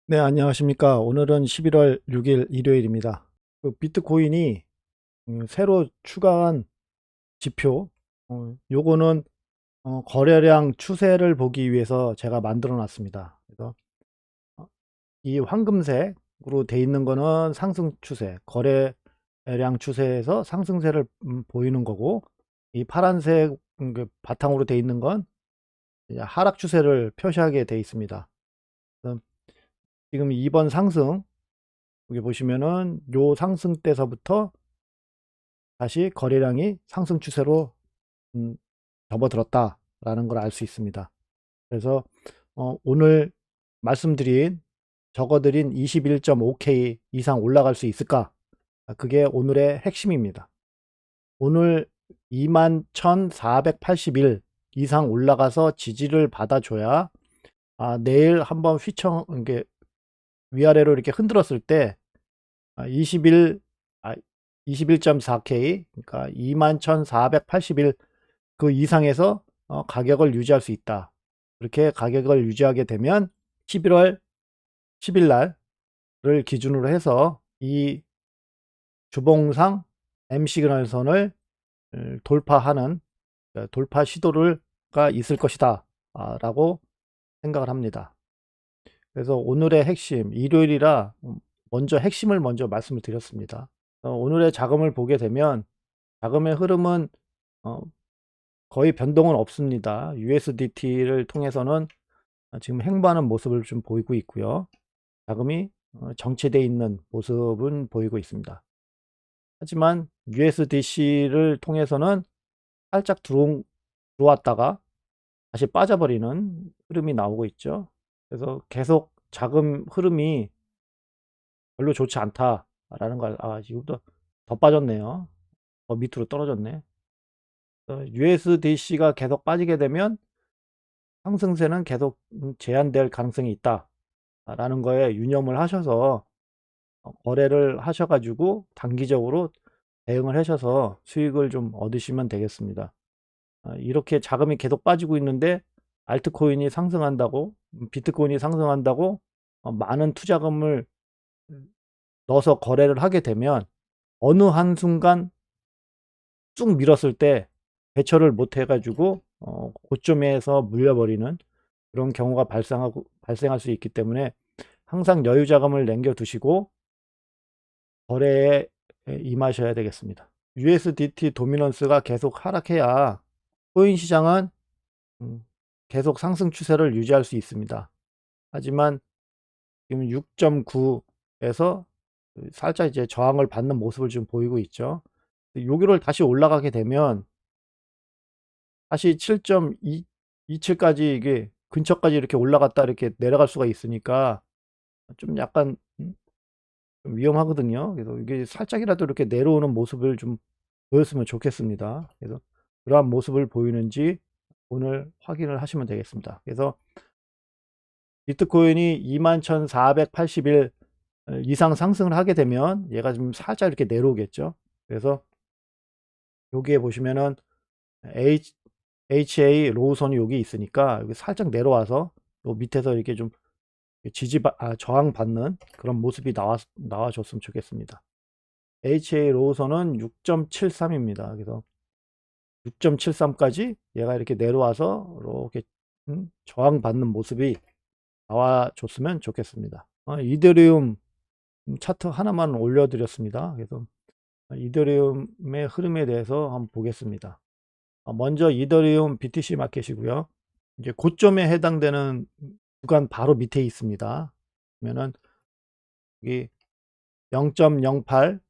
네, 안녕하십니까. 오늘은 11월 6일 일요일입니다. 비트코인이 새로 추가한 지표, 요거는 거래량 추세를 보기 위해서 제가 만들어 놨습니다. 그래서 어, 이 황금색으로 돼 있는 거는 상승 추세, 거래량 추세에서 상승세를 보이는 거고, 이 파란색 그 바탕으로 돼 있는 건 이제 하락 추세를 표시하게 돼 있습니다. 그래서 지금 이번 상승, 여기 보시면은 요 상승 때서부터 다시 거래량이 상승 추세로 음, 접어들었다라는 걸 알 수 있습니다. 그래서 오늘 말씀드린 적어드린 21.5K 이상 올라갈 수 있을까? 그게 오늘의 핵심입니다. 오늘 21,481 이상 올라가서 지지를 받아줘야 내일 한번 이게 위아래로 이렇게 흔들었을 때 21 21.4K, 그러니까 21,481 그 이상에서 가격을 유지할 수 있다. 그렇게 가격을 유지하게 되면 11월 10일 날을 기준으로 해서 이 주봉상 M 시그널선을 돌파하는 돌파 시도가 있을 것이다 라고 생각을 합니다. 그래서 오늘의 핵심, 일요일이라 먼저 핵심을 먼저 말씀을 드렸습니다. 오늘의 자금을 보게 되면 자금의 흐름은 어, 거의 변동은 없습니다. USDT를 통해서는 지금 횡보하는 모습을 좀 보이고 있고요. 자금이 정체되어 있는 모습은 보이고 있습니다. 하지만 USDC를 통해서는 살짝 들어왔다가 다시 빠져버리는 흐름이 나오고 있죠. 그래서 계속 자금 흐름이 별로 좋지 않다라는 걸, 지금도 더 빠졌네요. 더 밑으로 떨어졌네. USDC가 계속 빠지게 되면 상승세는 계속 제한될 가능성이 있다라는 거에 유념을 하셔서 거래를 하셔가지고 단기적으로 대응을 하셔서 수익을 좀 얻으시면 되겠습니다. 이렇게 자금이 계속 빠지고 있는데 알트코인이 상승한다고, 비트코인이 상승한다고 많은 투자금을 넣어서 거래를 하게 되면 어느 한순간 쭉 밀었을 때 대처를 못 해가지고 고점에서 물려버리는 그런 경우가 발생할 수 있기 때문에 항상 여유 자금을 남겨 두시고 거래에 임하셔야 되겠습니다. USDT 도미넌스가 계속 하락해야 코인 시장은 계속 상승 추세를 유지할 수 있습니다. 하지만 지금 6.9에서 살짝 이제 저항을 받는 모습을 지금 보이고 있죠. 여기를 다시 올라가게 되면 다시 7.27까지 이게 근처까지 이렇게 올라갔다 이렇게 내려갈 수가 있으니까 좀 약간 좀 위험하거든요. 그래서 이게 살짝이라도 이렇게 내려오는 모습을 좀 보였으면 좋겠습니다. 그래서 그러한 모습을 보이는지 오늘 확인을 하시면 되겠습니다. 그래서 비트코인이 21,481 이상 상승을 하게 되면 얘가 좀 살짝 이렇게 내려오겠죠. 그래서 여기에 보시면은 HA 로우선이 여기 있으니까 여기 살짝 내려와서 요 밑에서 이렇게 좀 저항받는 그런 모습이 나와줬으면 좋겠습니다. HA 로우선은 6.73입니다. 그래서 6.73까지 얘가 이렇게 내려와서 이렇게 저항받는 모습이 나와줬으면 좋겠습니다. 이더리움 차트 하나만 올려드렸습니다. 그래서 이더리움의 흐름에 대해서 한번 보겠습니다. 먼저 이더리움 BTC 마켓이고요. 이제 고점에 해당되는 구간 바로 밑에 있습니다. 그러면은 여기 0.08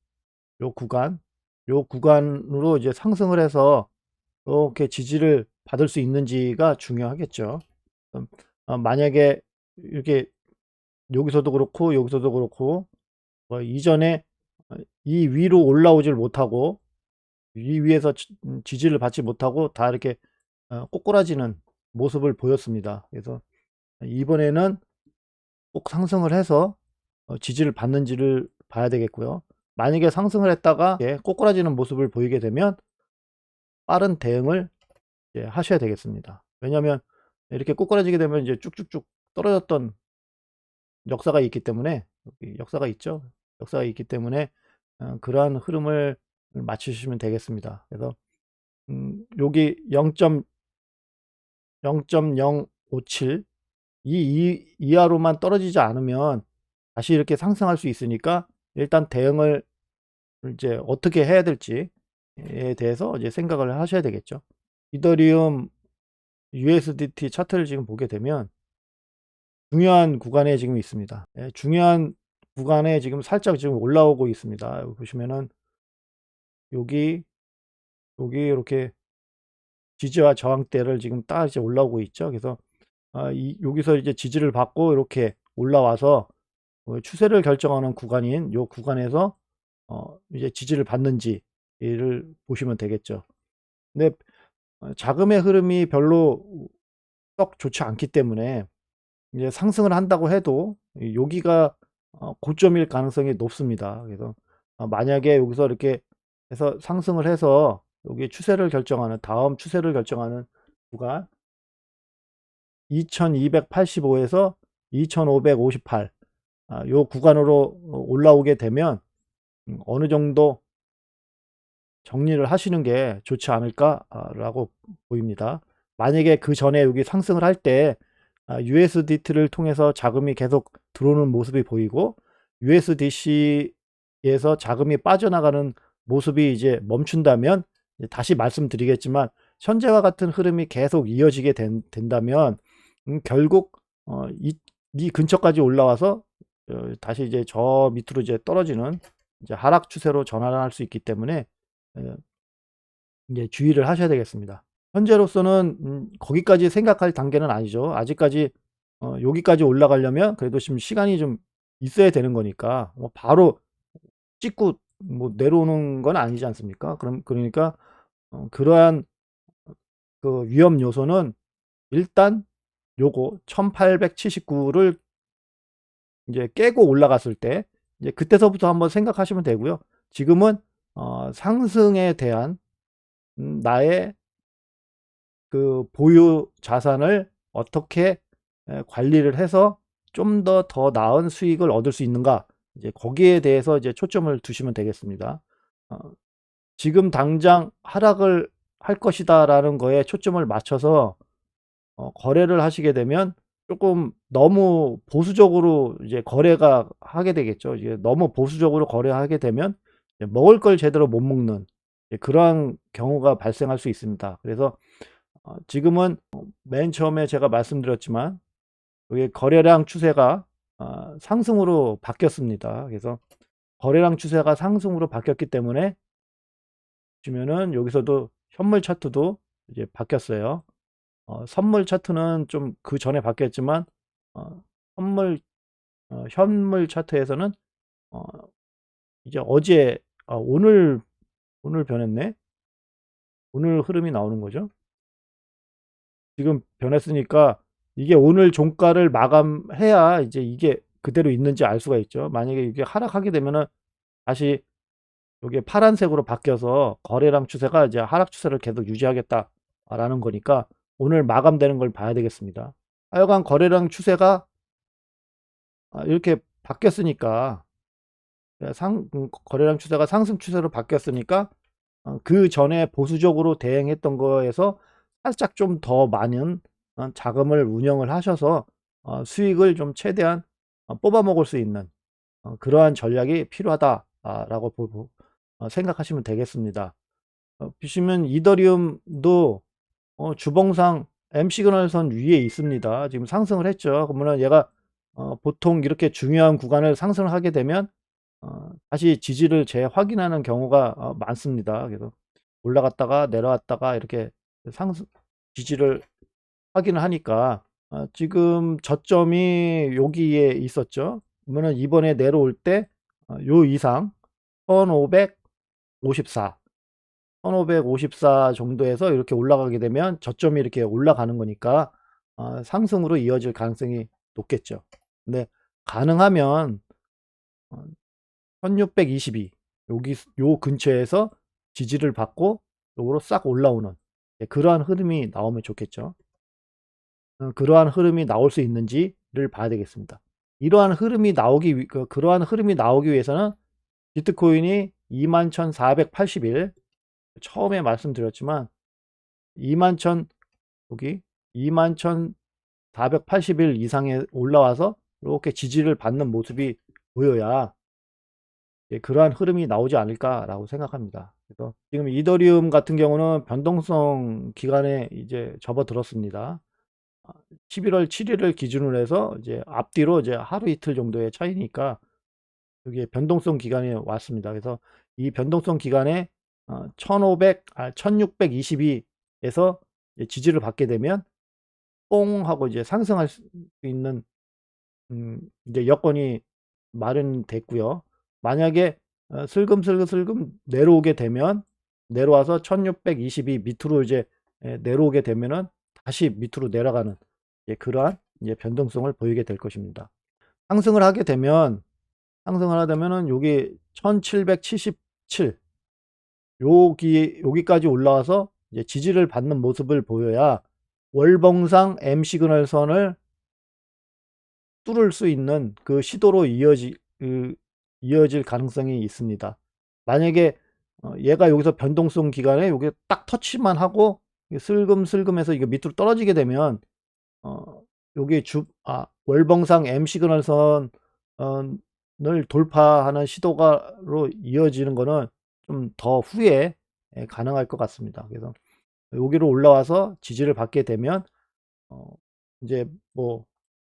요 구간으로 이제 상승을 해서 이렇게 지지를 받을 수 있는지가 중요하겠죠. 만약에 이렇게 여기서도 그렇고 여기서도 그렇고 이전에 이 위로 올라오질 못하고 이 위에서 지지를 받지 못하고 다 이렇게 꼬꾸라지는 모습을 보였습니다. 그래서 이번에는 꼭 상승을 해서 지지를 받는지를 봐야 되겠고요. 만약에 상승을 했다가 꼬꾸라지는 모습을 보이게 되면 빠른 대응을 하셔야 되겠습니다. 왜냐하면 이렇게 꼬꾸라지게 되면 이제 쭉쭉쭉 떨어졌던 역사가 있기 때문에 여기 역사가 있죠. 역사가 있기 때문에 그러한 흐름을 맞추시면 되겠습니다. 그래서 여기 0.057 이하로만 떨어지지 않으면 다시 이렇게 상승할 수 있으니까 일단 대응을 이제 어떻게 해야 될지에 대해서 이제 생각을 하셔야 되겠죠. 이더리움 USDT 차트를 지금 보게 되면 중요한 구간에 지금 있습니다. 예, 중요한 구간에 지금 살짝 지금 올라오고 있습니다. 여기 보시면은 여기 이렇게 지지와 저항대를 지금 딱 이제 올라오고 있죠. 그래서 여기서 이제 지지를 받고 이렇게 올라와서 추세를 결정하는 구간인 요 구간에서 이제 지지를 받는지를 보시면 되겠죠. 근데 자금의 흐름이 별로 썩 좋지 않기 때문에 이제 상승을 한다고 해도 여기가 고점일 가능성이 높습니다. 그래서 만약에 여기서 이렇게 해서 상승을 해서 여기 추세를 결정하는 다음 추세를 결정하는 구간 2285에서 2558 요 구간으로 올라오게 되면 어느 정도 정리를 하시는 게 좋지 않을까라고 보입니다. 만약에 그 전에 여기 상승을 할 때 USDT를 통해서 자금이 계속 들어오는 모습이 보이고 USDC에서 자금이 빠져나가는 모습이 이제 멈춘다면 다시 말씀드리겠지만 현재와 같은 흐름이 계속 이어지게 된다면 결국 이 근처까지 올라와서 다시 이제 저 밑으로 이제 떨어지는 이제 하락 추세로 전환할 수 있기 때문에 이제 주의를 하셔야 되겠습니다. 현재로서는 거기까지 생각할 단계는 아니죠. 아직까지 여기까지 올라가려면 그래도 지금 시간이 좀 있어야 되는 거니까 뭐 바로 찍고 뭐 내려오는 건 아니지 않습니까? 그러니까 그러한 그 위험 요소는 일단 요거 1879를 이제 깨고 올라갔을 때 이제 그때서부터 한번 생각하시면 되고요. 지금은 상승에 대한 나의 그 보유 자산을 어떻게 관리를 해서 좀 더 나은 수익을 얻을 수 있는가, 이제 거기에 대해서 이제 초점을 두시면 되겠습니다. 어 지금 당장 하락을 할 것이다라는 거에 초점을 맞춰서 거래를 하시게 되면 조금 너무 보수적으로 이제 거래가 하게 되겠죠. 이제 너무 보수적으로 거래하게 되면 이제 먹을 걸 제대로 못 먹는 그러한 경우가 발생할 수 있습니다. 그래서 지금은 맨 처음에 제가 말씀드렸지만 이게 거래량 추세가 상승으로 바뀌었습니다. 그래서 거래량 추세가 상승으로 바뀌었기 때문에 보시면은 여기서도 현물 차트도 이제 바뀌었어요. 선물 차트는 좀 그 전에 바뀌었지만 선물 현물 차트에서는 어 이제 어제 오늘 변했네. 오늘 흐름이 나오는 거죠. 지금 변했으니까 이게 오늘 종가를 마감해야 이제 이게 그대로 있는지 알 수가 있죠. 만약에 이게 하락하게 되면은 다시 요게 파란색으로 바뀌어서 거래량 추세가 이제 하락 추세를 계속 유지하겠다라는 거니까 오늘 마감되는 걸 봐야 되겠습니다. 하여간 거래량 추세가 이렇게 바뀌었으니까 거래량 추세가 상승 추세로 바뀌었으니까 그 전에 보수적으로 대응했던 거에서 살짝 좀 더 많은 자금을 운영을 하셔서 수익을 좀 최대한 뽑아 먹을 수 있는 그러한 전략이 필요하다라고 생각하시면 되겠습니다. 보시면 이더리움도 주봉상 M 시그널선 위에 있습니다. 지금 상승을 했죠. 그러면 얘가 보통 이렇게 중요한 구간을 상승을 하게 되면 다시 지지를 재확인하는 경우가 많습니다. 그래서 올라갔다가 내려왔다가 이렇게 상승 지지를 확인을 하니까 지금 저점이 여기에 있었죠. 그러면 이번에 내려올 때 요 이상 1554 1554 정도에서 이렇게 올라가게 되면 저점이 이렇게 올라가는 거니까 상승으로 이어질 가능성이 높겠죠. 근데 가능하면 1622 여기 요 근처에서 지지를 받고 요거로 싹 올라오는 그러한 흐름이 나오면 좋겠죠. 그러한 흐름이 나올 수 있는지를 봐야 되겠습니다. 이러한 흐름이 나오기 그러한 흐름이 나오기 위해서는 비트코인이 21,481 처음에 말씀드렸지만 21,000 여기 21,481 이상에 올라와서 이렇게 지지를 받는 모습이 보여야 그러한 흐름이 나오지 않을까라고 생각합니다. 그래서 지금 이더리움 같은 경우는 변동성 기간에 이제 접어들었습니다. 11월 7일을 기준으로 해서 이제 앞뒤로 이제 하루 이틀 정도의 차이니까 여기에 변동성 기간이 왔습니다. 그래서 이 변동성 기간에 1622에서 지지를 받게 되면 뽕 하고 이제 상승할 수 있는 이제 여건이 마련됐고요. 만약에 슬금슬금 내려오게 되면 내려와서 1622 밑으로 이제 내려오게 되면은 다시 밑으로 내려가는 그러한 이제 변동성을 보이게 될 것입니다. 상승을 하게 되면 상승을 하게 되면은 여기 1777 여기까지 올라와서 이제 지지를 받는 모습을 보여야 월봉상 M 시그널선을 뚫을 수 있는 그 시도로 이어질 가능성이 있습니다. 만약에 얘가 여기서 변동성 기간에 여기 딱 터치만 하고 슬금슬금해서 이거 밑으로 떨어지게 되면 여기 월봉상 M 시그널선을 돌파하는 시도가로 이어지는 거는 좀 더 후에 가능할 것 같습니다. 그래서 여기로 올라와서 지지를 받게 되면 이제 뭐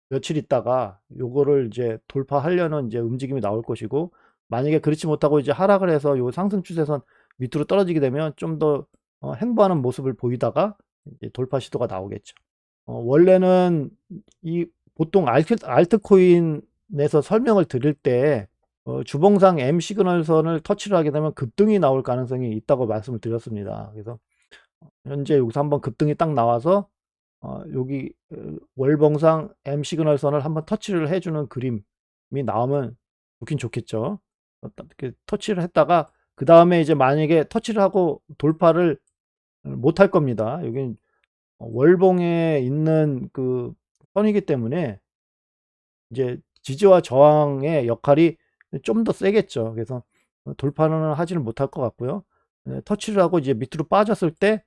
며칠 있다가 요거를 이제 돌파하려는 이제 움직임이 나올 것이고, 만약에 그렇지 못하고 이제 하락을 해서 요 상승 추세선 밑으로 떨어지게 되면 좀 더 횡보하는 모습을 보이다가 이제 돌파 시도가 나오겠죠. 원래는 이 보통 알트코인에서 설명을 드릴 때 주봉상 M 시그널선을 터치를 하게 되면 급등이 나올 가능성이 있다고 말씀을 드렸습니다. 그래서 현재 여기서 한번 급등이 딱 나와서 여기 월봉상 M 시그널선을 한번 터치를 해주는 그림이 나오면 좋긴 좋겠죠. 이렇게 터치를 했다가 그 다음에 이제 만약에 터치를 하고 돌파를 못할 겁니다. 여기 월봉에 있는 그 선이기 때문에 이제 지지와 저항의 역할이 좀 더 세겠죠. 그래서 돌파는 하지는 못할 것 같고요. 터치를 하고 이제 밑으로 빠졌을 때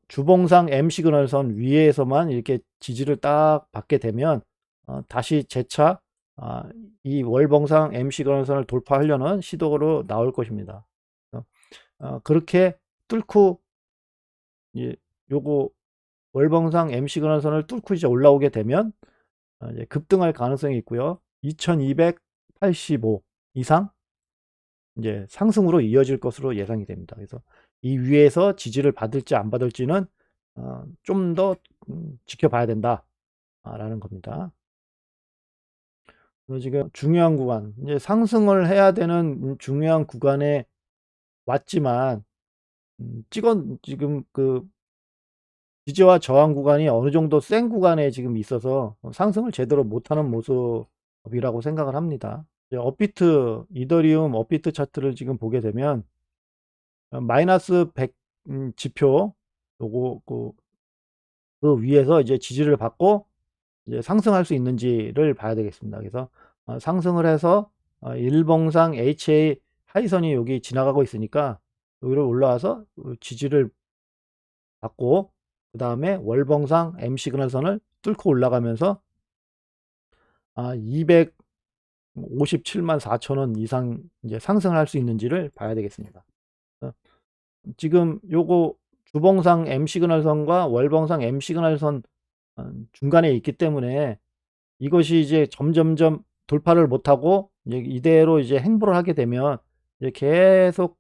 주봉상 M 시그널선 위에서만 이렇게 지지를 딱 받게 되면 다시 재차 이 월봉상 M 시그널선을 돌파하려는 시도로 나올 것입니다. 그렇게 뚫고 요거 월봉상 M 시그널선을 뚫고 이제 올라오게 되면 이제 급등할 가능성이 있고요. 2285 이상 이제 상승으로 이어질 것으로 예상이 됩니다. 그래서 이 위에서 지지를 받을지 안 받을지는 좀 더 지켜봐야 된다라는 겁니다. 지금 중요한 구간, 이제 상승을 해야 되는 중요한 구간에 왔지만 지금 그 지지와 저항 구간이 어느 정도 센 구간에 지금 있어서 상승을 제대로 못하는 모습이라고 생각을 합니다. 업비트, 이더리움 업비트 차트를 지금 보게 되면 마이너스 100 지표 요거 그 위에서 이제 지지를 받고 이제 상승할 수 있는지를 봐야 되겠습니다. 그래서 상승을 해서 일봉상 HA 하이선이 여기 지나가고 있으니까 여기로 올라와서 지지를 받고 그 다음에 월봉상 M 시그널선을 뚫고 올라가면서 257만 4천 원 이상 이제 상승을 할 수 있는지를 봐야 되겠습니다. 지금 요거 주봉상 M 시그널선과 월봉상 M 시그널선 중간에 있기 때문에 이것이 이제 점점점 돌파를 못하고 이대로 이제 행보를 하게 되면 이제 계속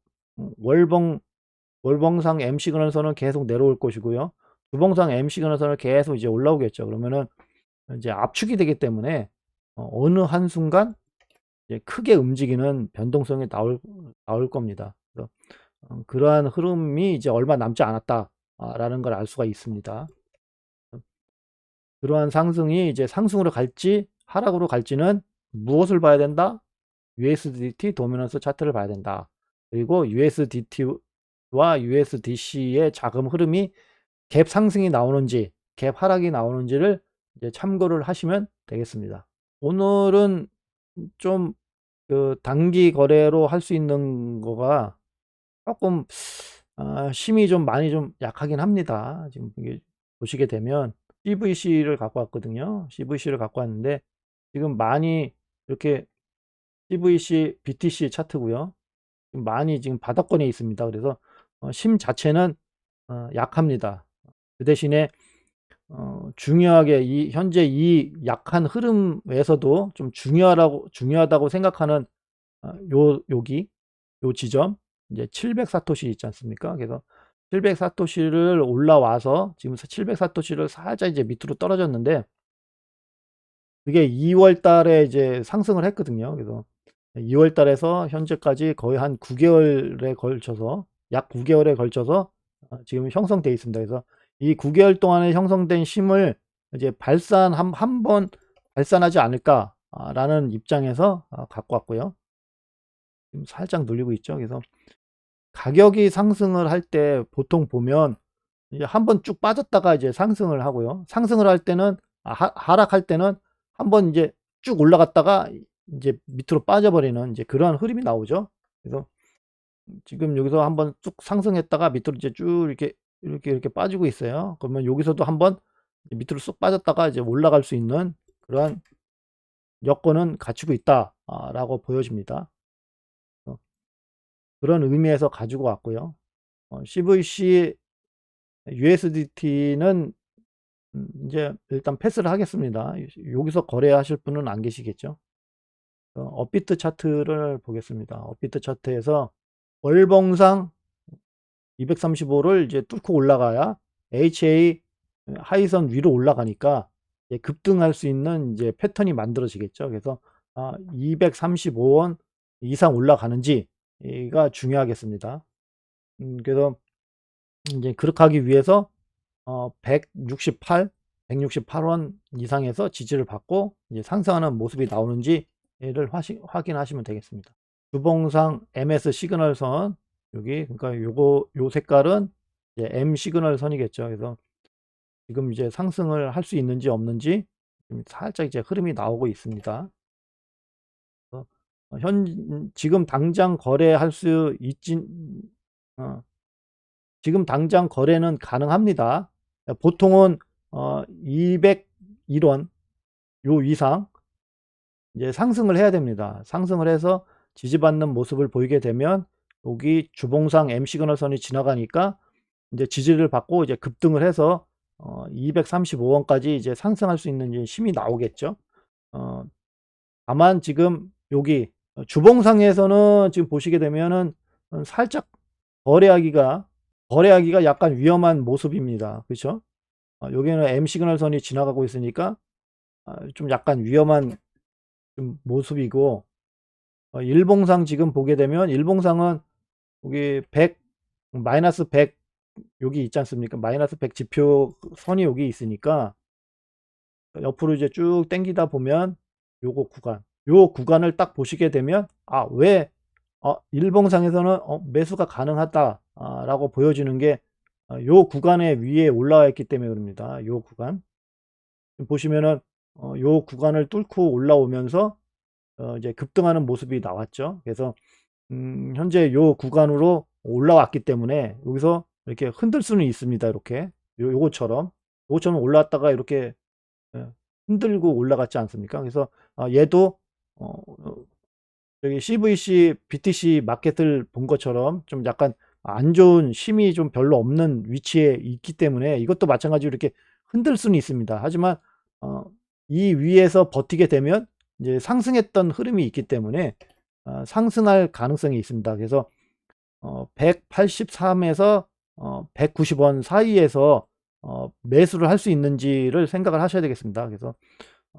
월봉상 M 시그널선은 계속 내려올 것이고요. 주봉상 M 시그널선을 계속 이제 올라오겠죠. 그러면은 이제 압축이 되기 때문에 어느 한순간 이제 크게 움직이는 변동성이 나올 겁니다. 그래서 그러한 흐름이 이제 얼마 남지 않았다라는 걸 알 수가 있습니다. 그러한 상승이 이제 상승으로 갈지 하락으로 갈지는 무엇을 봐야 된다? USDT 도미넌스 차트를 봐야 된다. 그리고 USDT와 USDC의 자금 흐름이 갭 상승이 나오는지 갭 하락이 나오는지를 이제 참고를 하시면 되겠습니다. 오늘은 좀 단기 거래로 할 수 있는 거가 쪼끔 힘이 좀 많이 좀 약하긴 합니다. 지금 이게 보시게 되면 CVC를 갖고 왔거든요. CVC를 갖고 왔는데 지금 많이 이렇게 CVC, BTC 차트고요. 지금 많이 지금 바닥권에 있습니다. 그래서 심 자체는 약합니다. 그 대신에 중요하게 이 현재 이 약한 흐름에서도 좀 중요하다고 생각하는 여기 요 지점 이제 700 사토시 있지 않습니까? 그래서 700 사토시를 올라와서 지금 700 사토시를 살짝 이제 밑으로 떨어졌는데 그게 2월 달에 이제 상승을 했거든요. 그래서 2월 달에서 현재까지 거의 한 9 개월에 걸쳐서 약 9 개월에 걸쳐서 지금 형성돼 있습니다. 그래서 이 9 개월 동안에 형성된 심을 이제 발산 한 번 발산하지 않을까 라는 입장에서 갖고 왔고요. 지금 살짝 눌리고 있죠. 그래서 가격이 상승을 할 때 보통 보면 이제 한번 쭉 빠졌다가 이제 상승을 하고요. 상승을 할 때는 하락할 때는 한번 이제 쭉 올라갔다가 이제 밑으로 빠져버리는 이제 그러한 흐름이 나오죠. 그래서 지금 여기서 한번 쭉 상승했다가 밑으로 이제 쭉 이렇게 빠지고 있어요. 그러면 여기서도 한번 밑으로 쑥 빠졌다가 이제 올라갈 수 있는 그러한 여건은 갖추고 있다 라고 보여집니다. 어 그런 의미에서 가지고 왔고요. CVC USDT는 인제 일단 패스를 하겠습니다. 여기서 거래하실 분은 안 계시겠죠. 업비트 차트를 보겠습니다. 업비트 차트에서 월봉상 235를 이제 뚫고 올라가야 HA 하이선 위로 올라가니까 이제 급등할 수 있는 이제 패턴이 만들어지겠죠. 그래서 235원 이상 올라가는지가 중요하겠습니다. 그래서 인제 그렇게 하기 위해서 168, 168원 이상에서 지지를 받고 이제 상승하는 모습이 나오는지를 확인하시면 되겠습니다. 주봉상 MS 시그널 선 여기 그러니까 요 색깔은 이제 M 시그널 선이겠죠. 그래서 지금 이제 상승을 할 수 있는지 없는지 살짝 이제 흐름이 나오고 있습니다. 그래서 지금 당장 거래할 수 있진 어 지금 당장 거래는 가능합니다. 보통은 201원 요 이상 이제 상승을 해야 됩니다. 상승을 해서 지지받는 모습을 보이게 되면 여기 주봉상 M 시그널 선이 지나가니까 이제 지지를 받고 이제 급등을 해서 235 원까지 이제 상승할 수 있는 이제 힘이 나오겠죠. 어 다만 지금 여기 주봉상에서는 지금 보시게 되면은 살짝 거래하기가 거래하기가 약간 위험한 모습입니다. 그쵸? 여기는 M 시그널 선이 지나가고 있으니까 좀 약간 위험한 좀 모습이고 일봉상 지금 보게 되면 일봉상은 여기 100 마이너스 100 여기 있지 않습니까? 마이너스 100 지표 선이 여기 있으니까 옆으로 이제 쭉 당기다 보면 요거 구간 요 구간을 딱 보시게 되면 왜 일봉상에서는 매수가 가능하다 라고 보여지는 게 요 구간에 위에 올라와 있기 때문에 그럽니다. 요 구간 보시면은 요 구간을 뚫고 올라오면서 이제 급등하는 모습이 나왔죠. 그래서 현재 요 구간으로 올라왔기 때문에 여기서 이렇게 흔들 수는 있습니다. 이렇게 요것처럼 올라왔다가 이렇게 예 흔들고 올라갔지 않습니까? 그래서 얘도 어 여기 CVC, BTC 마켓을 본 것처럼 좀 약간 안 좋은 힘이 좀 별로 없는 위치에 있기 때문에 이것도 마찬가지로 이렇게 흔들 수는 있습니다. 하지만 어 이 위에서 버티게 되면 이제 상승했던 흐름이 있기 때문에 상승할 가능성이 있습니다. 그래서 183 에서 190원 사이에서 매수를 할 수 있는지를 생각을 하셔야 되겠습니다. 그래서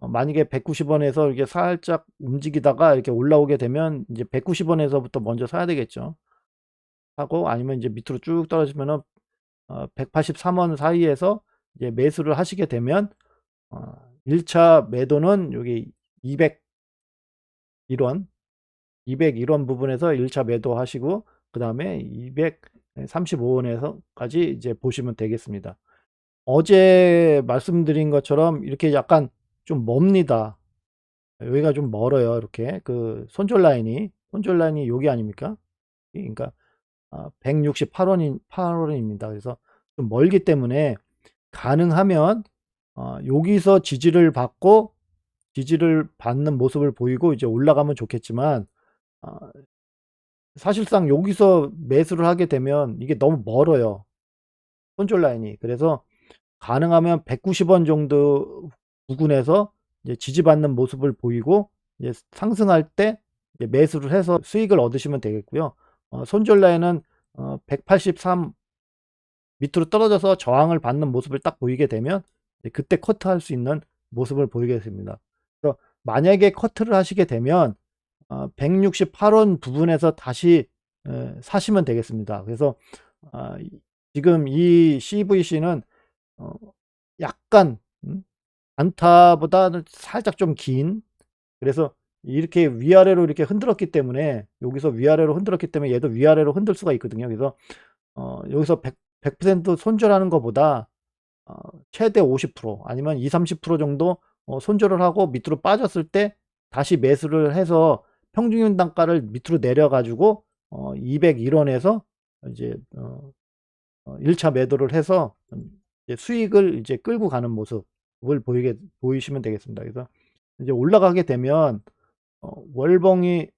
만약에 190 원에서 이렇게 살짝 움직이다가 이렇게 올라오게 되면 이제 190 원에서부터 먼저 사야 되겠죠. 사고 아니면 이제 밑으로 쭉 떨어지면은 183원 사이에서 이제 매수를 하시게 되면 1차 매도는 여기 201 원, 201원 부분에서 1차 매도하시고 그다음에 235 원에서까지 이제 보시면 되겠습니다. 어제 말씀드린 것처럼 이렇게 약간 좀 멉니다. 여기가 좀 멀어요. 이렇게 그 손절 라인이 여기 아닙니까? 그러니까 168원 8원입니다. 그래서 좀 멀기 때문에 가능하면 여기서 지지를 받는 모습을 보이고 이제 올라가면 좋겠지만, 어 사실상 여기서 매수를 하게 되면 이게 너무 멀어요, 손절 라인이. 그래서 가능하면 190원 정도 부근에서 이제 지지받는 모습을 보이고 이제 상승할 때 이제 매수를 해서 수익을 얻으시면 되겠고요. 손절 라인은 183 밑으로 떨어져서 저항을 받는 모습을 딱 보이게 되면 그때 커트할 수 있는 모습을 보이겠습니다. 그래서 만약에 커트를 하시게 되면 168원 부분에서 다시 사시면 되겠습니다. 그래서 지금 이 CVC는 어 약간 단타보다는 살짝 좀 긴, 그래서 이렇게 위아래로 이렇게 흔들었기 때문에, 여기서 위아래로 흔들었기 때문에 얘도 위아래로 흔들 수가 있거든요. 그래서 여기서 100% 손절하는 것보다 어 최대 50% 아니면 20-30% 정도 손절을 하고 밑으로 빠졌을 때 다시 매수를 해서 평균 단가를 밑으로 내려 가지고 201원에서 이제 1차 매도를 해서 이제 수익을 이제 끌고 가는 모습을 보이시면 되겠습니다. 그래서 이제 올라가게 되면 월봉이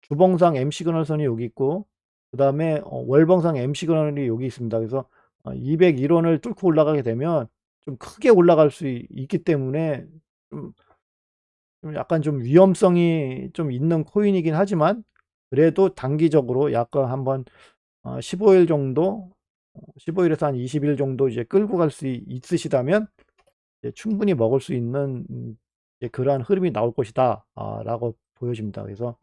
주봉상 M 시그널선이 여기 있고, 그다음에 월봉상 M 시그널이 여기 있습니다. 그래서 201원을 뚫고 올라가게 되면 좀 크게 올라갈 수 있기 때문에 좀 약간 좀 위험성이 좀 있는 코인이긴 하지만, 그래도 단기적으로 약간 한번 15일 정도, 15일에서 한 20일 정도 이제 끌고 갈 수 있으시다면 이제 충분히 먹을 수 있는 이제 그러한 흐름이 나올 것이다 라고 보여집니다. 그래서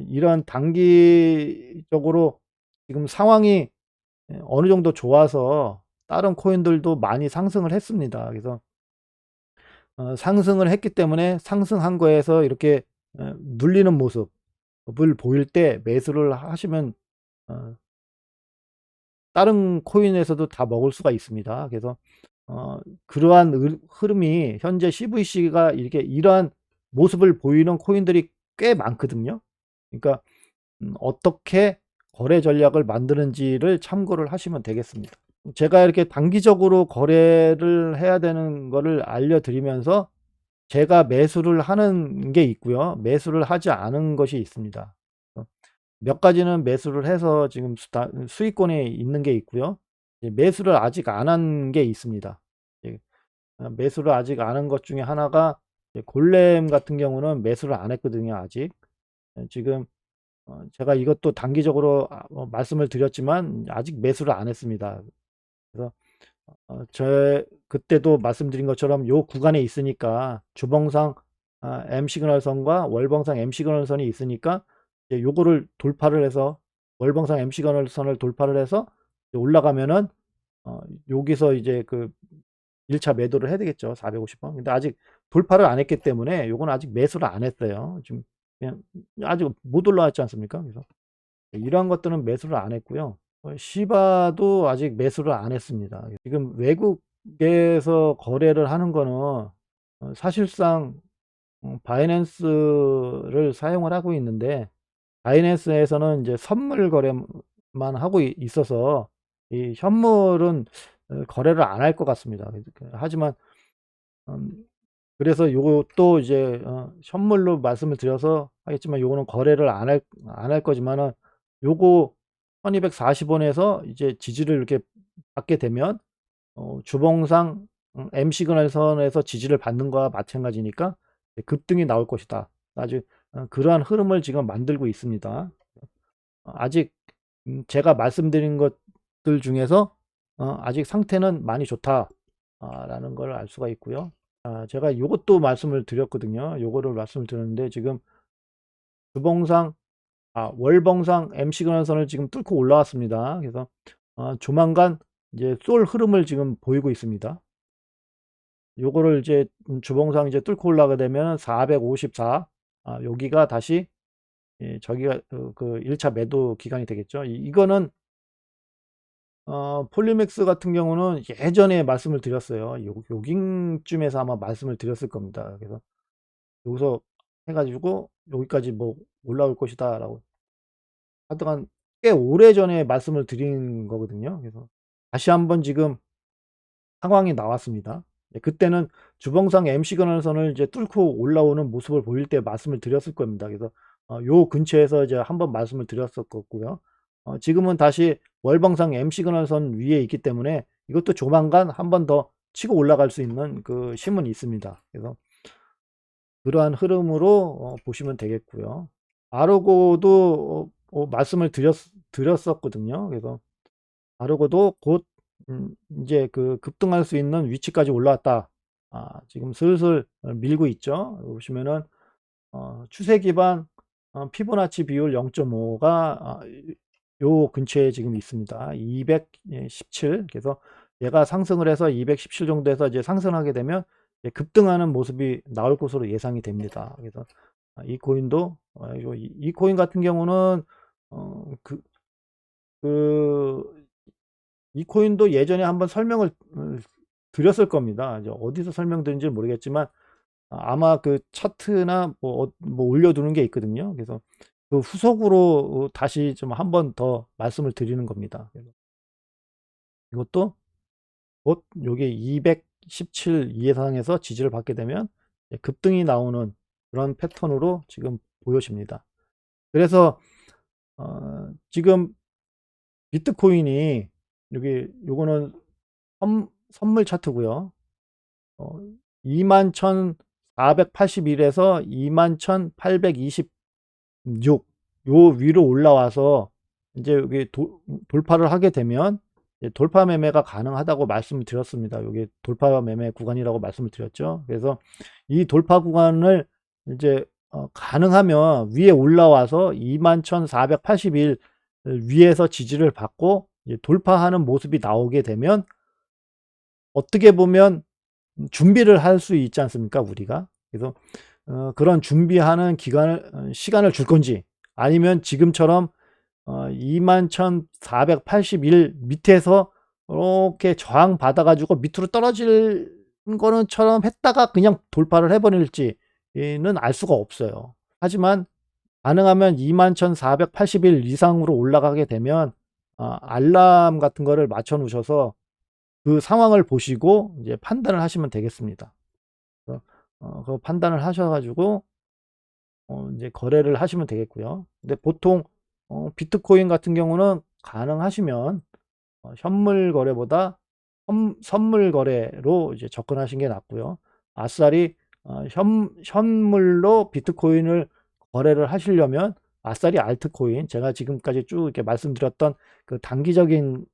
이런 단기적으로 지금 상황이 어느 정도 좋아서 다른 코인들도 많이 상승을 했습니다. 그래서 상승을 했기 때문에 상승한 거에서 이렇게 눌리는 모습을 보일 때 매수를 하시면 어 다른 코인에서도 다 먹을 수가 있습니다. 그래서 그러한 흐름이 현재 CVC가 이렇게 이러한 모습을 보이는 코인들이 꽤 많거든요. 그러니까 어떻게 거래 전략을 만드는지를 참고를 하시면 되겠습니다. 제가 이렇게 단기적으로 거래를 해야 되는 거를 알려드리면서 제가 매수를 하는 게 있고요, 매수를 하지 않은 것이 있습니다. 몇 가지는 매수를 해서 지금 수익권에 있는 게 있고요, 매수를 아직 안 한 게 있습니다. 예, 매수를 아직 안 한 것 중에 하나가 골렘 같은 경우는 매수를 안 했거든요, 아직. 지금 제가 이것도 단기적으로 말씀을 드렸지만 아직 매수를 안 했습니다. 그래서 그때도 말씀드린 것처럼 요 구간에 있으니까 주봉상 M 시그널선과 월봉상 M 시그널선이 있으니까 이제 요거를 돌파를 해서, 월봉상 M 시그널선을 돌파를 해서 올라가면은 여기서 이제 그 1차 매도를 해야 되겠죠, 450원. 근데 아직 돌파를 안 했기 때문에 요건 아직 매수를 안 했어요. 지금 그냥 아직 못 올라왔지 않습니까? 그래서 이러한 것들은 매수를 안 했고요. 시바도 아직 매수를 안 했습니다. 지금 외국에서 거래를 하는 거는 사실상 바이낸스를 사용을 하고 있는데, 바이낸스에서는 이제 선물 거래만 하고 있어서 이 현물은 거래를 안 할 것 같습니다. 하지만 음 그래서 요것도 이제 현물로 말씀을 드려서 하겠지만, 요거는 거래를 안 할 거지만은 요거 1240원에서 이제 지지를 이렇게 받게 되면 주봉상 M 시그널선에서 지지를 받는 거와 마찬가지니까 급등이 나올 것이다. 아주 그러한 흐름을 지금 만들고 있습니다. 아직 제가 말씀드린 것들 중에서 아직 상태는 많이 좋다 라는 걸 알 수가 있고요. 제가 요것도 말씀을 드렸거든요. 요거를 말씀을 드렸는데, 지금 주봉상 월봉상 M 시그널선을 지금 뚫고 올라왔습니다. 그래서 조만간 이제 쏠 흐름을 지금 보이고 있습니다. 요거를 이제 주봉상 이제 뚫고 올라가게 되면 454, 여기가 다시 저기가 그 1차 매도 기간이 되겠죠. 이거는 폴리맥스 같은 경우는 예전에 말씀을 드렸어요. 요긴쯤에서 아마 말씀을 드렸을 겁니다. 그래서 여기서 해가지고 여기까지 뭐 올라올 것이다 라고 하여간 꽤 오래전에 말씀을 드린 거거든요. 그래서 다시 한번 지금 상황이 나왔습니다. 그때는 주봉상 MC 근원선을 이제 뚫고 올라오는 모습을 보일 때 말씀을 드렸을 겁니다. 그래서 요 근처에서 이제 한번 말씀을 드렸었고요. 지금은 다시 월봉상 MC 근원선 위에 있기 때문에 이것도 조만간 한번 더 치고 올라갈 수 있는 그 힘은 있습니다. 그래서 그러한 흐름으로 보시면 되겠고요. 아르고도 말씀을 드렸었거든요. 그래서 아르고도 곧 이제 그 급등할 수 있는 위치까지 올라왔다. 지금 슬슬 밀고 있죠. 보시면은 추세 기반 피보나치 비율 0.5가 요 근처에 지금 있습니다. 217. 그래서 얘가 상승을 해서 217 정도에서 이제 상승하게 되면 이제 급등하는 모습이 나올 것으로 예상이 됩니다. 그래서 이 코인도 이 코인 같은 경우는 그, 그 이 코인도 예전에 한번 설명을 드렸을 겁니다. 이제 어디서 설명드린지 모르겠지만 아마 그 차트나 뭐 올려두는 게 있거든요. 그래서 그 후속으로 다시 좀 한 번 더 말씀을 드리는 겁니다. 그래서 이것도 곧 요게 217 이상에서 지지를 받게 되면 급등이 나오는 그런 패턴으로 지금 보여집니다. 그래서 지금 비트코인이 여기 요거는 선물 차트고요. 21,481에서 21,826 요 위로 올라와서 이제 여기 돌파를 하게 되면 돌파 매매가 가능하다고 말씀을 드렸습니다. 여기 돌파 매매 구간이라고 말씀을 드렸죠. 그래서 이 돌파 구간을 이제 가능하면 위에 올라와서 21,481 위에서 지지를 받고 돌파하는 모습이 나오게 되면 어떻게 보면 준비를 할 수 있지 않습니까, 우리가? 그래서 그런 준비하는 시간을 줄 건지 아니면 지금처럼 21,481 밑에서 이렇게 저항 받아 가지고 밑으로 떨어질 거는처럼 했다가 그냥 돌파를 해 버릴지는 알 수가 없어요. 하지만 가능하면 21,481 이상으로 올라가게 되면 알람 같은 거를 맞춰 놓으셔서 그 상황을 보시고 이제 판단을 하시면 되겠습니다. 그래서 그 판단을 하셔 가지고 이제 거래를 하시면 되겠고요. 근데 보통 비트코인 같은 경우는 가능하시면 현물 거래보다 선물 거래로 이제 접근하시는 게 낫고요. 아싸리 현물로 비트코인을 거래를 하시려면 아싸리 알트코인, 제가 지금까지 쭉 이렇게 말씀드렸던 그 단기적인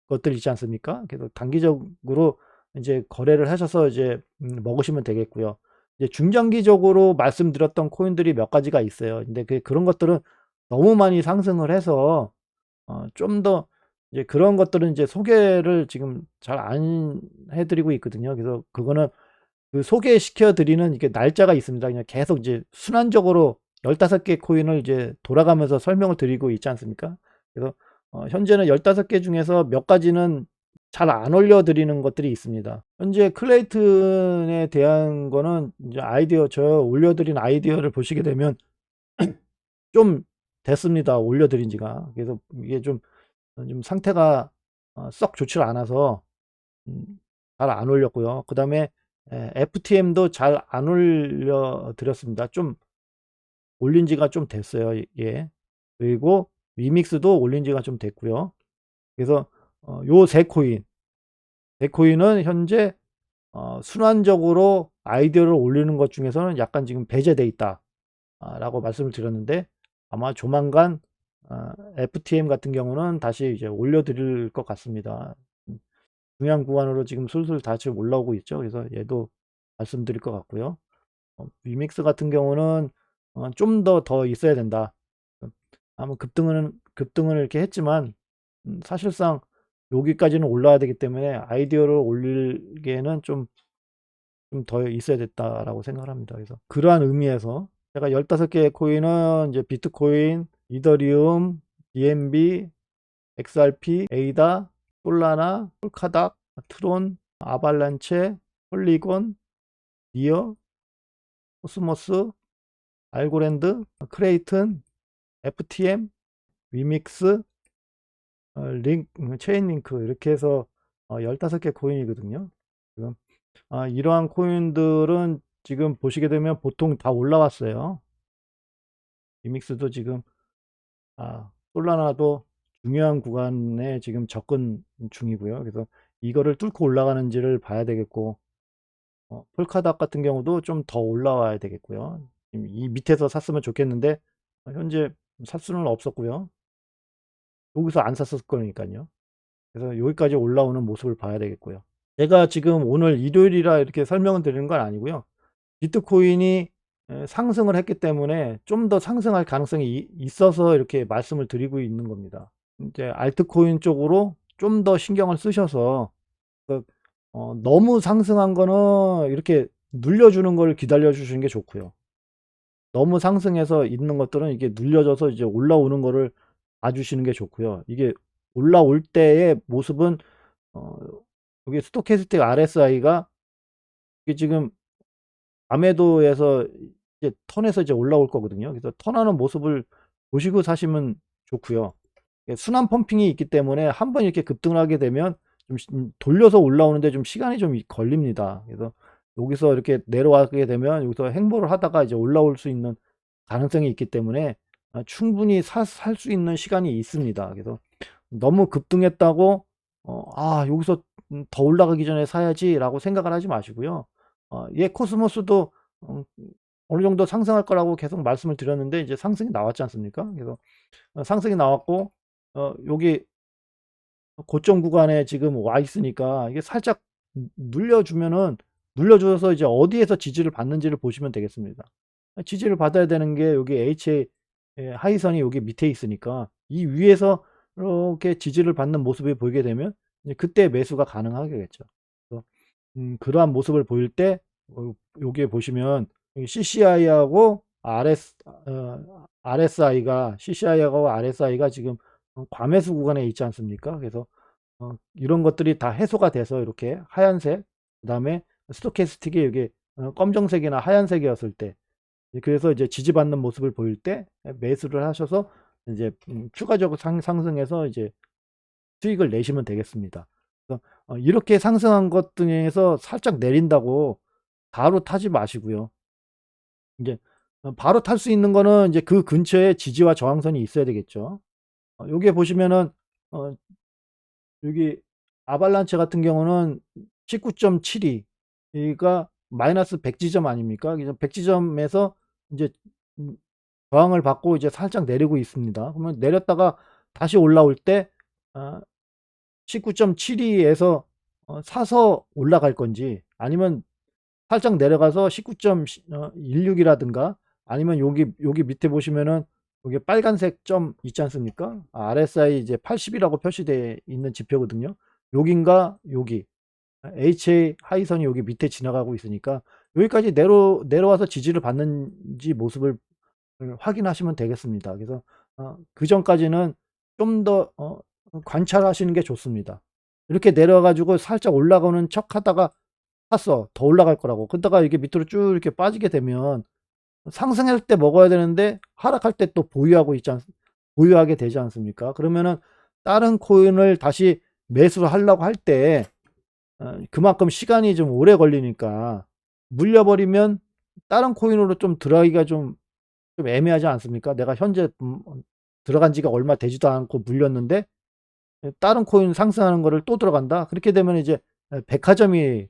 것들 있지 않습니까? 그래서 단기적으로 이제 거래를 하셔서 이제 먹으시면 되겠고요. 이제 중장기적으로 말씀드렸던 코인들이 몇 가지가 있어요. 근데 그런 것들은 너무 많이 상승을 해서 좀 더 이제 그런 것들은 이제 소개를 지금 잘 안 해드리고 있거든요. 그래서 그거는 그 소개시켜 드리는 이게 날짜가 있습니다. 그냥 계속 이제 순환적으로 15개 코인을 이제 돌아가면서 설명을 드리고 있지 않습니까? 그래서 현재는 15개 중에서 몇 가지는 잘 안 올려드리는 것들이 있습니다. 현재 클레이튼에 대한 거는 이제 저 올려드린 아이디어를 보시게 되면 좀 됐습니다. 올려드린 지가. 그래서 이게 좀 상태가 썩 좋지 않아서 잘 안 올렸고요. 그 다음에 FTM도 잘 안 올려드렸습니다. 좀 올린 지가 좀 됐어요. 예. 그리고 위믹스도 올린 지가 좀 됐고요. 그래서 요 세 코인은 현재 순환적으로 아이디어를 올리는 것 중에서는 약간 지금 배제돼 있다 라고 말씀을 드렸는데 아마 조만간 FTM 같은 경우는 다시 이제 올려드릴 것 같습니다. 중요한 구간으로 지금 슬슬 다시 올라오고 있죠. 그래서 얘도 말씀드릴 것 같고요. 위믹스 같은 경우는 좀 더 있어야 된다. 아마 급등을 이렇게 했지만 사실상 여기까지는 올라야 되기 때문에 아이디어를 올리기에는 좀 더 있어야 됐다라고 생각을 합니다. 그래서 그러한 의미에서 제가 15개의 코인은 이제 비트코인, 이더리움, BNB, XRP, 에이다, 솔라나, 폴카닥, 트론, 아발란체, 폴리곤, 니어, 코스모스, 알고랜드, 크레이튼, FTM, 위믹스, 체인링크 이렇게 해서 15개 코인이거든요. 지금 이러한 코인들은 지금 보시게 되면 보통 다 올라왔어요. 위믹스도 지금 솔라나도 중요한 구간에 지금 접근 중이고요. 그래서 이거를 뚫고 올라가는지를 봐야 되겠고, 폴카닥 같은 경우도 좀 더 올라와야 되겠고요. 지금 이 밑에서 샀으면 좋겠는데 현재 살 수는 없었고요. 여기서 안 샀을 거니까요. 그래서 여기까지 올라오는 모습을 봐야 되겠고요. 제가 지금 오늘 일요일이라 이렇게 설명을 드리는 건 아니고요. 비트코인이 상승을 했기 때문에 좀 더 상승할 가능성이 있어서 이렇게 말씀을 드리고 있는 겁니다. 이제 알트코인 쪽으로 좀 더 신경을 쓰셔서 그 너무 상승한 거는 이렇게 눌려주는 걸 기다려 주시는 게 좋고요. 너무 상승해서 있는 것들은 이게 눌려져서 이제 올라오는 거를 봐주시는 게 좋고요. 이게 올라올 때의 모습은 어 여기 스토캐스틱 RSI가 이게 지금 아메도에서 이제 턴에서 이제 올라올 거거든요. 그래서 턴하는 모습을 보시고 사시면 좋고요. 순환 펌핑이 있기 때문에 한번 이렇게 급등을 하게 되면 좀 돌려서 올라오는데 좀 시간이 좀 걸립니다. 그래서 여기서 이렇게 내려가게 되면 여기서 행보를 하다가 이제 올라올 수 있는 가능성이 있기 때문에 충분히 살 수 있는 시간이 있습니다. 그래서 너무 급등했다고 여기서 더 올라가기 전에 사야지라고 생각을 하지 마시고요. 코스모스도 어 어느 정도 상승할 거라고 계속 말씀을 드렸는데 이제 상승이 나왔지 않습니까? 그래서 상승이 나왔고 여기 고점 구간에 지금 와 있으니까 이게 살짝 눌려주면은 눌려줘서 이제 어디에서 지지를 받는지를 보시면 되겠습니다. 지지를 받아야 되는 게 여기 HA 하이선이 여기 밑에 있으니까 이 위에서 이렇게 지지를 받는 모습이 보이게 되면 이제 그때 매수가 가능하겠죠. 그래서 그러한 모습을 보일 때 여기에 보시면 CCI하고 RSI가 CCI하고 RSI가 지금 과매수 구간에 있지 않습니까? 그래서 이런 것들이 다 해소가 돼서 이렇게 하얀색, 그다음에 스토캐스틱이 여기 검정색이나 하얀색이었을 때, 그래서 이제 지지받는 모습을 보일 때 매수를 하셔서 이제 추가적으로 상승해서 이제 수익을 내시면 되겠습니다. 그래서 이렇게 상승한 것 중에서 살짝 내린다고 바로 타지 마시고요. 이제 바로 탈 수 있는 거는 이제 그 근처에 지지와 저항선이 있어야 되겠죠. 여기에 보시면은 어 여기 아발란체 같은 경우는 19.72, 여기가 마이너스 100 지점 아닙니까? 그래서 100 지점에서 이제 음 저항을 받고 이제 살짝 내리고 있습니다. 그러면 내렸다가 다시 올라올 때 19.72에서 사서 올라갈 건지, 아니면 살짝 내려가서 19.16 이라든가, 아니면 여기 밑에 보시면은 여기 빨간색 점 있지 않습니까? RSI 이제 80 이라고 표시되어 있는 지표거든요. 여긴가 여기 HA 하이선이 여기 밑에 지나가고 있으니까 여기까지 내려와서 지지를 받는지 모습을 확인하시면 되겠습니다. 그래서 그전까지는 좀 더 관찰하시는 게 좋습니다. 이렇게 내려 가지고 살짝 올라가는 척하다가 샀어. 더 올라갈 거라고. 그러다가 이게 밑으로 쭉 이렇게 빠지게 되면 상승할 때 먹어야 되는데 하락할 때 또 보유하게 되지 않습니까? 그러면은 다른 코인을 다시 매수를 하려고 할 때 그만큼 시간이 좀 오래 걸리니까 물려 버리면 다른 코인으로 좀 들어가기가 좀 애매하지 않습니까? 내가 현재 들어간 지가 얼마 되지도 않고 물렸는데 다른 코인 상승하는 거를 또 들어간다? 그렇게 되면 이제 백화점이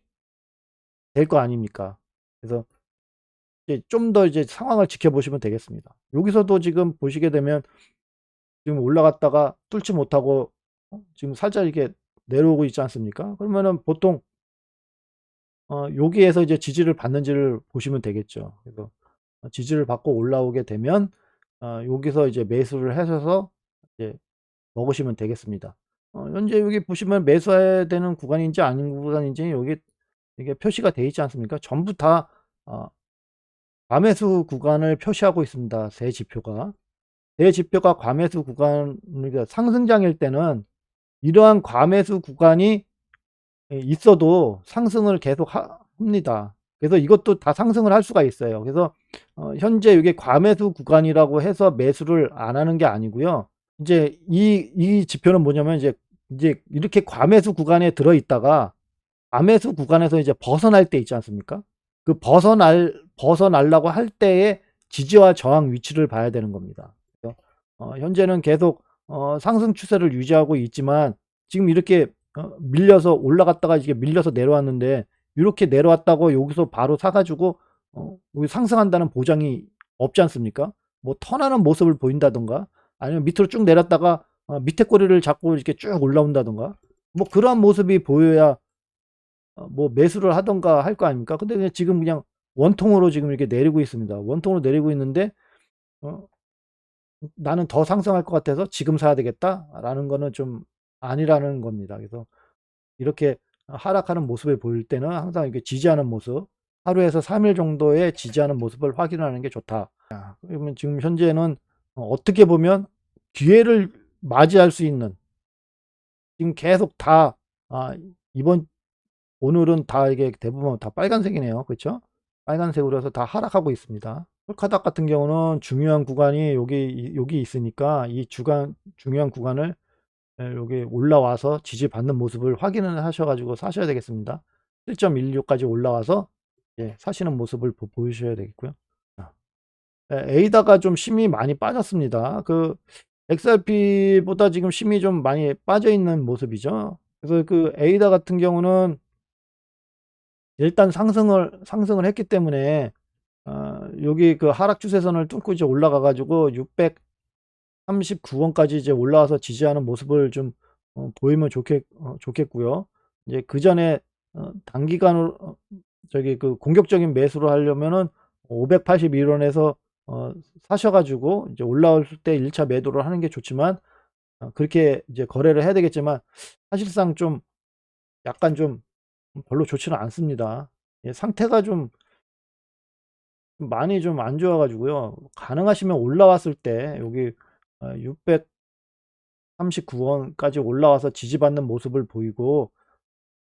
될 거 아닙니까? 그래서 이제 좀 더 이제 상황을 지켜보시면 되겠습니다. 여기서도 지금 보시게 되면 지금 올라갔다가 뚫지 못하고 지금 살짝 이렇게 내려오고 있지 않습니까? 그러면은 보통 여기에서 이제 지지를 받는지를 보시면 되겠죠. 그래서 지지를 받고 올라오게 되면 여기서 이제 매수를 하셔서 이제 먹으시면 되겠습니다. 현재 여기 보시면 매수해야 되는 구간인지 아닌 구간인지 여기 이게 표시가 되어 있지 않습니까? 전부 다 과매수 구간을 표시하고 있습니다. 세 지표가. 세 지표가 과매수 구간, 그러니까 상승장일 때는 이러한 과매수 구간이 있어도 상승을 계속 합니다. 그래서 이것도 다 상승을 할 수가 있어요. 그래서 현재 이게 과매수 구간이라고 해서 매수를 안 하는 게 아니고요. 이제 이 지표는 뭐냐면 이제 이렇게 과매수 구간에 들어 있다가 과매수 구간에서 이제 벗어날 때 있지 않습니까? 그 벗어나려고 할 때의 지지와 저항 위치를 봐야 되는 겁니다. 그래서 현재는 계속 상승 추세를 유지하고 있지만 지금 이렇게 밀려서 올라갔다가 이게 밀려서 내려왔는데, 이렇게 내려왔다고 여기서 바로 사 가지고 여기 상승한다는 보장이 없지 않습니까? 뭐 턴하는 모습을 보인다든가, 아니면 밑으로 쭉 내렸다가 밑에 꼬리를 잡고 이렇게 쭉 올라온다든가, 뭐 그러한 모습이 보여야 뭐 매수를 하던가 할 거 아닙니까? 근데 그냥 지금 그냥 원통으로 지금 이렇게 내리고 있습니다. 원통으로 내리고 있는데 어 '나는 더 상승할 것 같아서 지금 사야 되겠다.'라는 거는 좀 아니라는 겁니다. 그래서 이렇게 하락하는 모습을 보일 때는 항상 이렇게 지지하는 모습, 하루에서 3일 정도의 지지하는 모습을 확인하는 게 좋다. 그러면 지금 현재는 어떻게 보면 기회를 맞이할 수 있는, 지금 계속 다 이번 오늘은 다 이게 대부분 다 빨간색이네요. 그쵸? 빨간색으로 해서 다 하락하고 있습니다. 홀카닥 같은 경우는 중요한 구간이 여기 있으니까 이 주간 중요한 구간을 여기 올라와서 지지받는 모습을 확인을 하셔 가지고 사셔야 되겠습니다. 7.16 까지 올라와서 사시는 모습을 보이셔야 되겠고요. 아, 에이다가 좀 심이 많이 빠졌습니다. 그 XRP보다 지금 심이 좀 많이 빠져 있는 모습이죠. 그래서 그 에이다 같은 경우는 일단 상승을 했기 때문에 여기 그 하락 추세선을 뚫고 이제 올라가 가지고 639 원까지 이제 올라와서 지지하는 모습을 좀 보이면 좋겠고요. 이제 그전에 단기간으로 저기 그 공격적인 매수를 하려면은 581 원에서 사셔 가지고 이제 올라올 때 1차 매도를 하는 게 좋지만, 그렇게 이제 거래를 해야 되겠지만 사실상 좀 약간 좀 별로 좋지는 않습니다. 상태가 좀 많이 좀 안 좋아 가지고요. 가능하시면 올라왔을 때 여기 639 원까지 올라와서 지지받는 모습을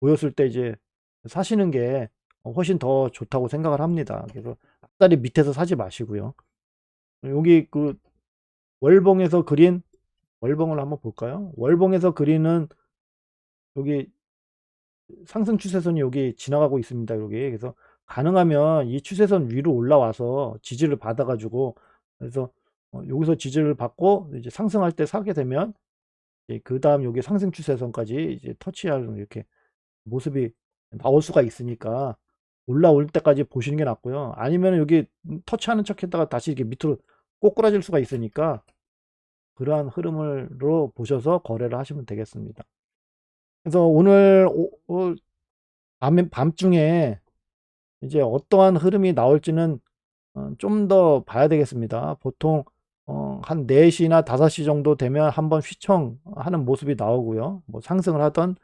보였을 때 이제 사시는 게 훨씬 더 좋다고 생각을 합니다. 그래서 앞다리 밑에서 사지 마시고요. 여기 그 월봉에서 그린, 월봉을 한번 볼까요? 월봉에서 그리는 여기 상승 추세선이 여기 지나가고 있습니다. 여기. 그래서 가능하면 이 추세선 위로 올라와서 지지를 받아 가지고, 그래서 여기서 지지를 받고 이제 상승할 때 사게 되면 그다음 여기 상승 추세선까지 이제 터치하는 이렇게 모습이 나올 수가 있으니까 올라올 때까지 보시는 게 낫고요. 아니면 여기 터치하는 척 했다가 다시 이렇게 밑으로 꼬꾸라질 수가 있으니까 그러한 흐름으로 보셔서 거래를 하시면 되겠습니다. 그래서 오늘 밤중에 이제 어떠한 흐름이 나올지는 좀 더 봐야 되겠습니다. 보통 한 4 시나 5시 정도 되면 한번 휘청하는 모습이 나오고요. 뭐 상승을 하든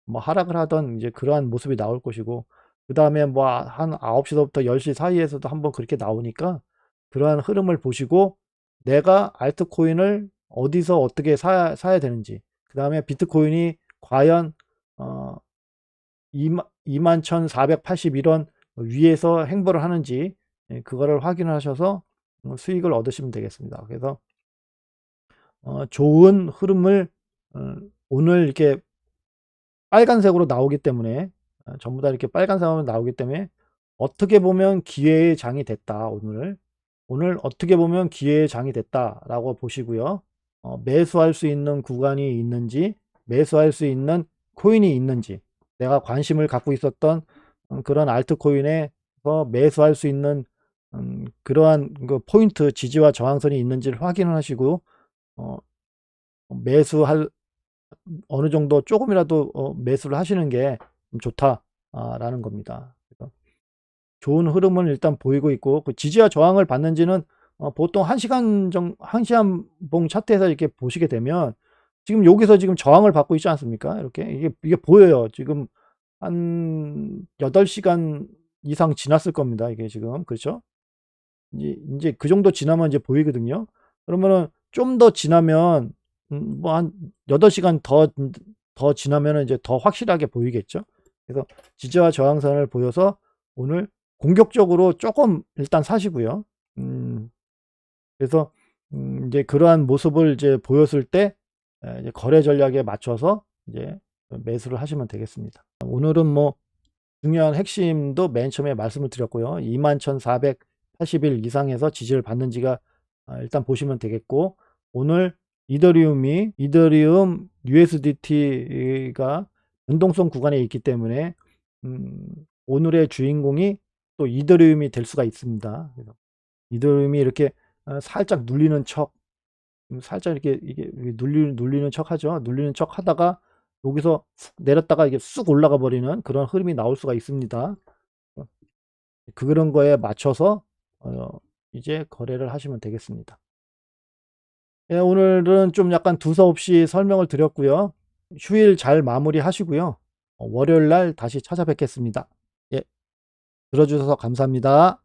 뭐 하락을 하든 이제 그러한 모습이 나올 것이고, 그다음에 뭐 한 9 시서부터 10시 사이에서도 한번 그렇게 나오니까 그러한 흐름을 보시고 내가 알트코인을 어디서 어떻게 사야 되는지, 그다음에 비트코인이 과연 어 21,481원 위에서 행보를 하는지, 그거를 확인을 하셔서 수익을 얻으시면 되겠습니다. 그래서 좋은 흐름을 어 오늘 이렇게 빨간색으로 나오기 때문에, 전부 다 이렇게 빨간색으로 나오기 때문에 어떻게 보면 기회의 장이 됐다. 오늘 어떻게 보면 기회의 장이 됐다라고 보시고요. 매수할 수 있는 구간이 있는지, 매수할 수 있는 코인이 있는지, 내가 관심을 갖고 있었던 그런 알트코인에 매수할 수 있는 그러한 그 포인트 지지와 저항선이 있는지를 확인을 하시고 매수할 어느 정도 쪼금이라도 매수를 하시는 게 좀 좋다라는 겁니다. 그래서 좋은 흐름은 일단 보이고 있고, 그 지지와 저항을 받는지는 보통 1 시간 봉 차트에서 이렇게 보시게 되면 지금 여기서 지금 저항을 받고 있지 않습니까? 이렇게 이게 보여요. 지금 한 8 시간 이상 지났을 겁니다, 이게 지금. 그렇죠? 인제 그 정도 지나면 이제 보이거든요. 그러면은 좀 더 지나면 뭐 한 8 시간 더 지나면은 이제 더 확실하게 보이겠죠. 그래서 지지와 저항선을 보여서 오늘 공격적으로 조금 일단 사시고요. 음 그래서 이제 그러한 모습을 이제 보였을 때 이제 거래 전략에 맞춰서 이제 매수를 하시면 되겠습니다. 오늘은 뭐 중요한 핵심도 맨 처음에 말씀을 드렸고요. 21,480일 이상에서 지지를 받는지가 일단 보시면 되겠고, 오늘 이더리움 USDT가 변동성 구간에 있기 때문에 음 오늘의 주인공이 또 이더리움이 될 수가 있습니다. 그래서 이더리움이 이렇게 살짝 눌리는 척, 살짝 이렇게 이게 눌리는 척하죠. 눌리는 척하다가 여기서 쑥 내렸다가 이게 쑥 올라가 버리는 그런 흐름이 나올 수가 있습니다. 어 그런 거에 맞춰서 어 이제 거래를 하시면 되겠습니다. 예, 오늘은 좀 약간 두서없이 설명을 드렸고요. 휴일 잘 마무리하시고요. 월요일 날 다시 찾아뵙겠습니다. 예, 들어 주셔서 감사합니다.